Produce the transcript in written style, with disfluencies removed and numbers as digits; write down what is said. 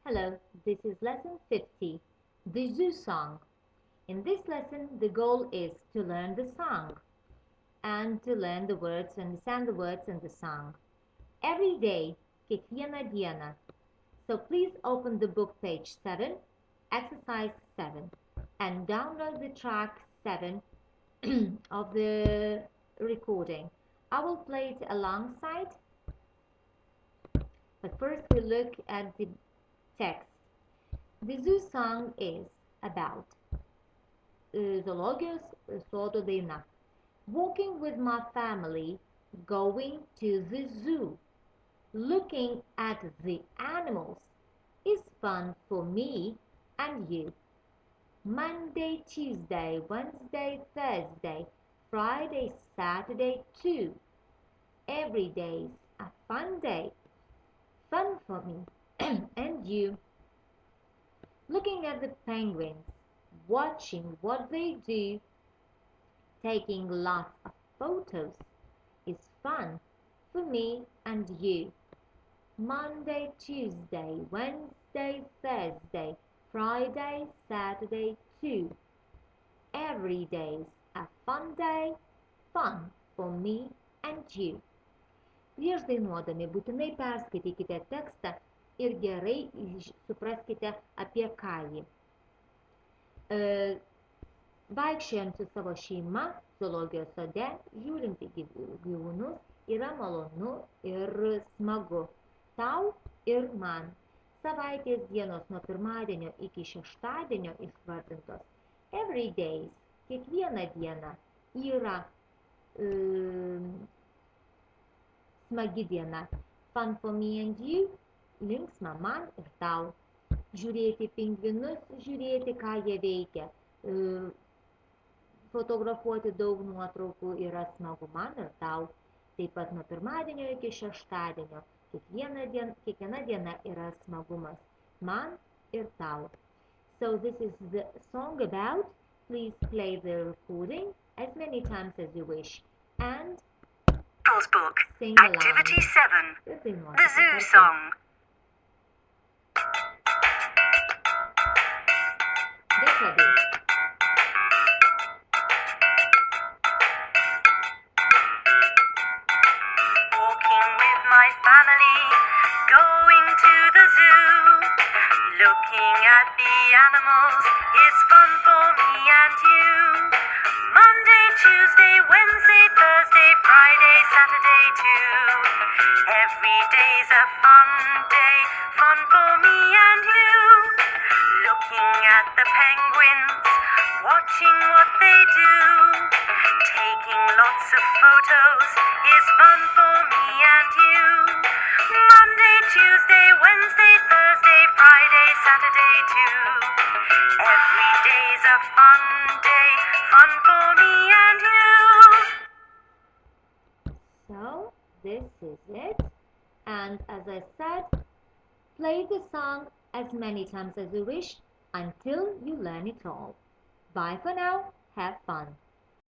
Hello, this is lesson 50, the zoo song. In this lesson, the goal is to learn the song and to learn the words, understand the words in the song. Every day, kiekvieną dieną. So please open the book page 7, exercise 7, and download the track 7 of the recording. I will play it alongside, but first we look at the text. The zoo song is about zoologijos sodo daina. Walking with my family, going to the zoo, looking at the animals is fun for me and you. Monday, Tuesday, Wednesday, Thursday, Friday, Saturday too. Every day's a fun day. Fun for me and you. Looking at the penguins, watching what they do, taking lots of photos is fun for me and you. Monday, Tuesday, Wednesday, Thursday, Friday, Saturday too. Every day's a fun day, fun for me and you. Prieš dainuodami būtinai perskaitykite tekstą ir gerai supraskite, apie ką jį. Vaikščiojant su savo šeima zoologijos sode, žiūrint į gyvūnus, yra malonu ir smagu. Tau ir man. Savaitės dienos nuo pirmadienio iki šeštadienio išvardintos. Every days, kiekviena diena yra smagi diena. Fun for me and you, linksma man ir tau. Žiūrėti pingvinus, žiūrėti, ką jie veikia. Fotografuoti daug nuotraukų yra smagu man ir tau. Taip pat nuo pirmadienio iki šeštadienio. Kiekviena diena yra smagumas man ir tau. So this is the song about. Please play the recording as many times as you wish. And Book, sing Activity 7, The Zoo Song. Get ready. Walking with my family, going to the zoo. Looking at the animals is fun for me and you. Monday, Tuesday, Wednesday, Thursday, Friday, Saturday too. Every day's a fun day, fun for me and you. Looking at the penguins, watching what they do. Taking lots of photos is fun for me and you. Monday, Tuesday, Wednesday, Thursday, Friday, Saturday too. Every day's a fun day, fun for me and you. So, this is it. And as I said, play the song as many times as you wish until you learn it all. Bye for now. Have fun.